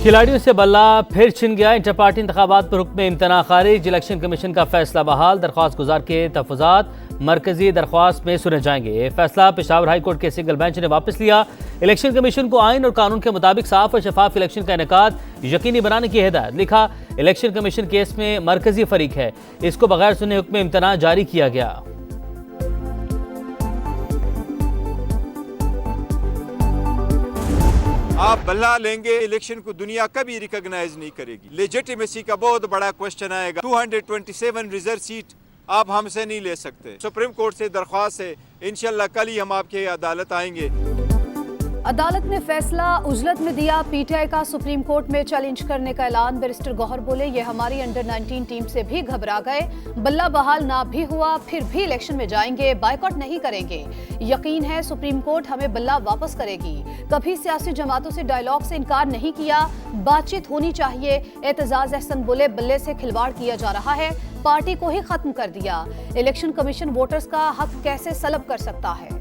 खिलाड़ियों से बल्ला फिर छिन गया। इंटर पार्टी इंतखाबात पर हुक्म इम्तना खारिज। इलेक्शन कमीशन का फैसला बहाल। दरख्वास्त गुजार के तहफ़्फ़ुज़ात मरकजी दरख्वास्त में सुने जाएंगे। फैसला पेशावर हाई कोर्ट के सिंगल बेंच ने वापस लिया। इलेक्शन कमीशन को आइन और कानून के मुताबिक साफ और शफाफ इलेक्शन का इनेकाद यकीनी बनाने की हिदायत। लिखा, इलेक्शन कमीशन केस में मरकजी फरीक है, इसको बगैर सुने हुक्म इम्तना जारी किया गया। आप बल्ला लेंगे, इलेक्शन को दुनिया कभी रिकॉग्नाइज नहीं करेगी। लेजिटिमेसी का बहुत बड़ा क्वेश्चन आएगा। 227 रिजर्व सीट आप हमसे नहीं ले सकते। सुप्रीम कोर्ट से दरख्वास्त है, इंशाल्लाह कल ही हम आपके अदालत आएंगे। अदालत ने फैसला उजलत में दिया। पीटीआई का सुप्रीम कोर्ट में चैलेंज करने का ऐलान। बैरिस्टर गौहर बोले, ये हमारी अंडर 19 टीम से भी घबरा गए। बल्ला बहाल ना भी हुआ, फिर भी इलेक्शन में जाएंगे, बायकॉट नहीं करेंगे। यकीन है सुप्रीम कोर्ट हमें बल्ला वापस करेगी। कभी सियासी जमातों से डायलॉग से इनकार नहीं किया, बातचीत होनी चाहिए। एतजाज अहसन बोले, बल्ले से खिलवाड़ किया जा रहा है, पार्टी को ही खत्म कर दिया। इलेक्शन कमीशन वोटर्स का हक कैसे सलब कर सकता है।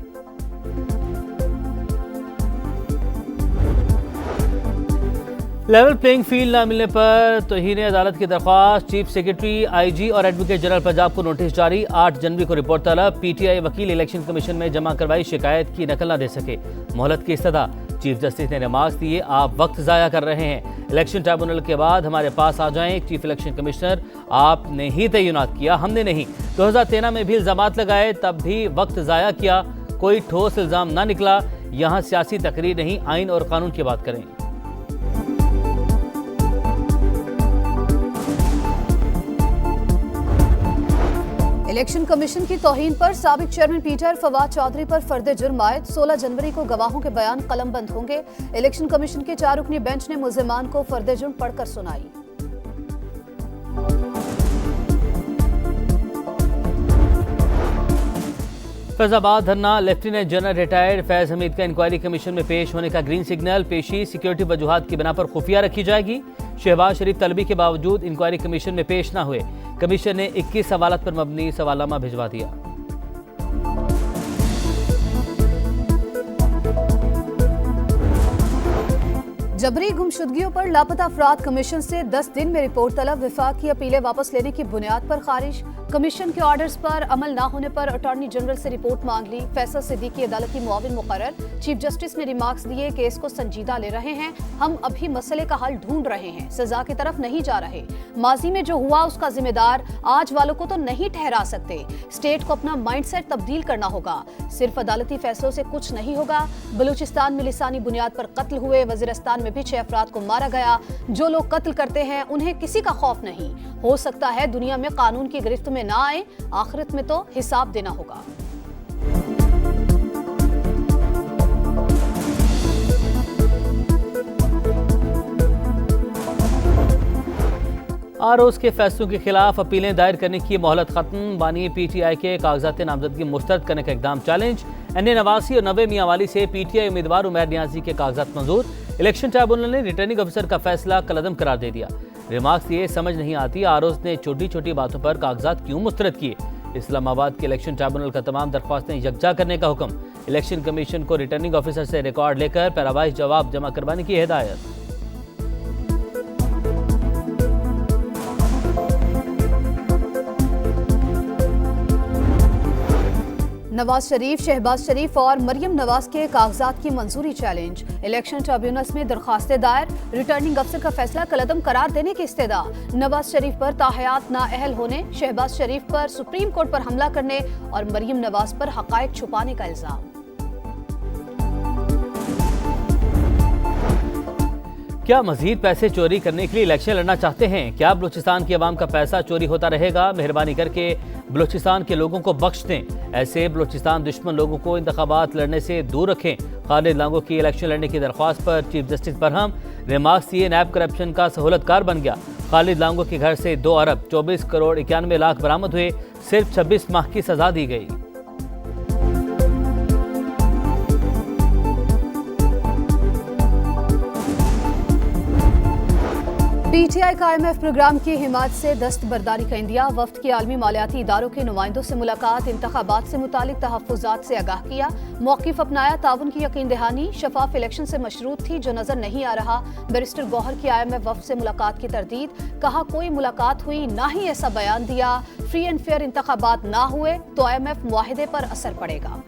लेवल प्लेइंग फील्ड न मिलने पर तौहीन अदालत की दरख्वास्त। चीफ सेक्रेटरी, आईजी और एडवोकेट जनरल पंजाब को नोटिस जारी। 8 जनवरी को रिपोर्ट तलब। पीटीआई वकील इलेक्शन कमीशन में जमा करवाई शिकायत की नकल न दे सके, मोहलत की इस्तदा। चीफ जस्टिस ने रिमार्क्स दिए, आप वक्त ज़ाया कर रहे हैं, इलेक्शन ट्रिब्यूनल के बाद हमारे पास आ जाएं। चीफ इलेक्शन कमिश्नर, आपने ही तैनात किया, हमने नहीं। 2013 में भी इल्ज़ामात लगाए, तब भी वक्त ज़ाया किया, कोई ठोस इल्ज़ाम ना निकला। यहाँ सियासी तकरीर नहीं, आइन और कानून की बात करें। इलेक्शन कमीशन की तौहीन पर साबिक चेयरमैन पीटीआई फवाद चौधरी पर फर्द जुर्म आयद। 16 जनवरी को गवाहों के बयान कलमबंद होंगे। इलेक्शन कमीशन के 4 रुकनी बेंच ने मुल्जिमान को फर्द जुर्म पढ़कर सुनाई। फैजाबाद धरना। Lieutenant general retired Faiz Hamid का इंक्वायरी कमीशन में पेश होने का ग्रीन सिग्नल। पेशी सिक्योरिटी वजूहात की बिना पर खुफिया रखी जाएगी। शहबाज शरीफ तलबी के बावजूद इंक्वायरी कमीशन में पेश न हुए। कमीशन ने 21 सवालात पर मबनी सवालनामा भिजवा दिया। जबरी गुमशुदगियों पर लापता अफराद कमीशन से 10 दिन में रिपोर्ट तलब। विफाक की अपीलें वापस लेने की बुनियाद पर खारिज। कमीशन के ऑर्डर्स पर अमल न होने पर अटॉर्नी जनरल से रिपोर्ट मांग ली। फैसल सिद्दीकी अदालती मुआविन मुकर्रर। चीफ जस्टिस ने रिमार्क्स दिए, केस को संजीदा ले रहे हैं, हम अभी मसले का हल ढूंढ रहे हैं, सजा की तरफ नहीं जा रहे। माजी में जो हुआ उसका जिम्मेदार आज वालों को तो नहीं ठहरा सकते। स्टेट को अपना माइंडसेट तब्दील करना होगा। सिर्फ अदालती फैसलों से कुछ नहीं होगा। बलूचिस्तान में लिसानी बुनियाद पर कत्ल हुए। वजीरिस्तान में भी 6 अफराद को मारा गया। जो लोग कत्ल करते हैं उन्हें किसी का खौफ नहीं। हो सकता है दुनिया में कानून की गिरफ्त में ना आए, आखिरत में तो हिसाब देना होगा। आरओज़ के फैसलों के खिलाफ अपीलें दायर करने की मोहलत खत्म। बानी पीटीआई के कागजात नामजदगी मुस्तरद करने का इकदाम चैलेंज। NA नवासी और नवे मियांवाली से पीटीआई उम्मीदवार उमैर नियाजी के कागजात मंजूर। इलेक्शन ट्रिब्यूनल ने रिटर्निंग अफसर का फैसला कलअदम करार दे दिया। रिमार्क्स ये समझ नहीं आती, आरओज़ ने छोटी छोटी बातों पर कागजात क्यों मुस्तरद किए। इस्लामाबाद के इलेक्शन ट्रिब्यूनल का तमाम दरख्वास्तें यकजा करने का हुक्म। इलेक्शन कमीशन को रिटर्निंग ऑफिसर से रिकॉर्ड लेकर पैरावाइज जवाब जमा करवाने की हिदायत। नवाज शरीफ, शहबाज शरीफ और मरियम नवाज के कागजात की मंजूरी चैलेंज। इलेक्शन ट्रिब्यूनल्स में दरखास्तें दायर। रिटर्निंग अफसर का फैसला कलअदम करार देने की इस्तदा। नवाज शरीफ पर ताहयात नाअहल होने, शहबाज शरीफ पर सुप्रीम कोर्ट पर हमला करने और मरियम नवाज पर हकायक छुपाने का इल्जाम। क्या मजीद पैसे चोरी करने के लिए इलेक्शन लड़ना चाहते हैं? क्या बलूचिस्तान की आवाम का पैसा चोरी होता रहेगा? मेहरबानी करके बलूचिस्तान के लोगों को बख्श दें। ऐसे बलूचिस्तान दुश्मन लोगों को इंतखाबात लड़ने से दूर रखें। खालिद लांगो की इलेक्शन लड़ने की दरख्वास्त पर चीफ जस्टिस बरहम। रिमार्क्स दिए, नैब करप्शन का सहूलतकार बन गया। खालिद लांगो के घर से 2 अरब 24 करोड़ 91 लाख बरामद हुए। सिर्फ 26 माह की सजा दी गई। पीटीआई का IMF प्रोग्राम की हिमायत से दस्तबरदारी का इंडिया। वफ्द की आलमी मालियाती इदारों के नुमाइंदों से मुलाकात, इंतखाबात से मुतालिक तहफ्फुज़ात से आगाह किया, मौक़िफ़ अपनाया, ताउन की यकीन दहानी शफाफ इलेक्शन से मशरूत थी जो नजर नहीं आ रहा। बैरिस्टर गौहर की IMF वफ्द से मुलाकात की तरदीद, कहा कोई मुलाकात हुई ना ही ऐसा बयान दिया। फ्री एंड फेयर इंतखाबात ना हुए तो IMF मुआहिदे पर असर पड़ेगा।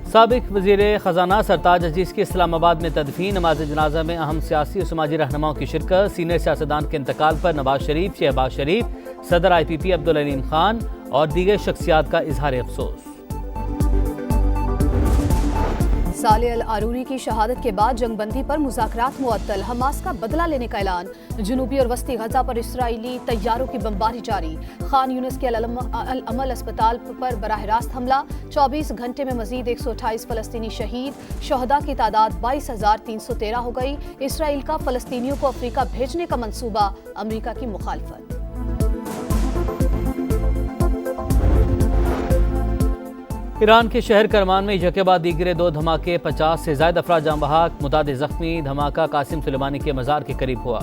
साबिक वज़ीर ख़जाना सरताज अजीज़ की इस्लामाबाद में तदफीन, नमाज जनाजा में अहम सियासी और समाजी रहनुमाओं की शिरकत। सीनियर सियासतदान के इंतकाल पर नवाज शरीफ, शहबाज शरीफ, सदर IPP अब्दुल अलीम खान और दीगर शख्सियात का इजहार अफसोस। साले अल आरूरी की शहादत के बाद जंगबंदी पर मुज़ाकरात मुअत्तल, हमास का बदला लेने का ऐलान। जनूबी और वस्ती गजा पर इसराइली तैयारों की बमबारी जारी। खान यूनिस के अल अमल अस्पताल पर बराह रास्त हमला। 24 घंटे में मजीद 128 फलस्तीनी शहीद। शहदा की तादाद 22,313 हो गई। इसराइल का फलस्तीनियों को अफ्रीका भेजने का मंसूबा, अमरीका की मुखालफत। ईरान के शहर करमान में यके बाद दीगरे 2 धमाके, 50 से ज्यादा अफराद जाम बहक, मुतादिद जख्मी। धमाका कासिम सुलेमानी के मज़ार के करीब हुआ।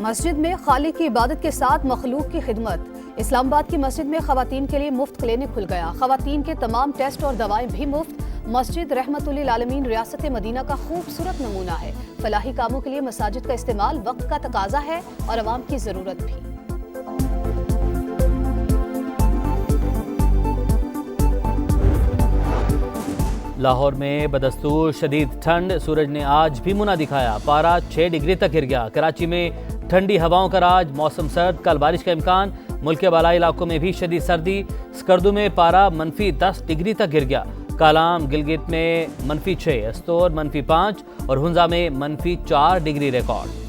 मस्जिद में खाली की इबादत के साथ मखलूक की खिदमत। इस्लामाबाद की मस्जिद में खवातीन के लिए मुफ्त क्लिनिक खुल गया। खवातीन के तमाम टेस्ट और दवाएं भी मुफ्त। मस्जिद रहमतुल्लिल आलमीन रियासत मदीना का खूबसूरत नमूना है। फलाही कामों के लिए मसाजिद का इस्तेमाल वक्त का तकाजा है और अवाम की जरूरत भी। लाहौर में बदस्तूर शदीद ठंड, सूरज ने आज भी मुना दिखाया। पारा 6 डिग्री तक गिर गया। कराची में ठंडी हवाओं का राज, मौसम सर्द, कल बारिश का इम्कान। मुल्क के बालाई इलाकों में भी शदीद सर्दी। स्कर्दू में पारा -10 डिग्री तक गिर गया। कालाम गिलगित में -6, अस्तोर -5 और हुंजा में -4 डिग्री रिकॉर्ड।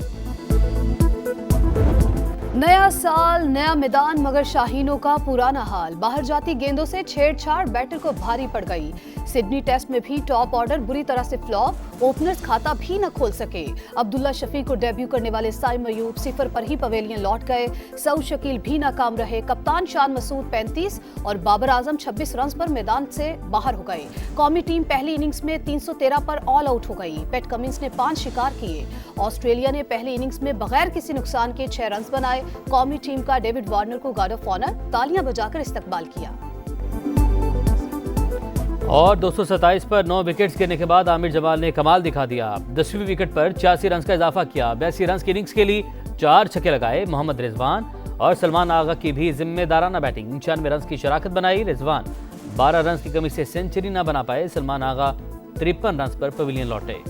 नया साल नया मैदान मगर शाहीनों का पुराना हाल। बाहर जाती गेंदों से छेड़छाड़ बैटर को भारी पड़ गई। सिडनी टेस्ट में भी टॉप ऑर्डर बुरी तरह से फ्लॉप, ओपनर्स खाता भी न खोल सके। अब्दुल्ला शफी को डेब्यू करने वाले साइम अयूब 0 पर ही पवेलियन लौट गए। सऊद शकील भी नाकाम रहे। कप्तान शान मसूद 35 और बाबर आजम 26 रन पर मैदान से बाहर हो गए। कौमी टीम पहली इनिंग्स में 313 पर ऑल आउट हो गई। पैट कमिंस ने 5 शिकार किए। ऑस्ट्रेलिया ने पहली इनिंग्स में बगैर किसी नुकसान के 6 रन बनाए। कौमी टीम का डेविड वार्नर को गार्ड ऑफ ऑनर तालियां बजाकर इस्तकबाल किया। और 227 पर 9 विकेट्स गिरने के बाद आमिर जमाल ने कमाल दिखा दिया। 10वीं विकेट पर 86 रन का इजाफा किया। 82 रन की इनिंग्स के लिए 4 छक्के लगाए। मोहम्मद रिजवान और सलमान आगा की भी जिम्मेदाराना बैटिंग। 96 रन की शराकत बनाई। रिजवान 12 रन की कमी से सेंचुरी न बना पाए। सलमान आगा 53 रन पर पवेलियन लौटे।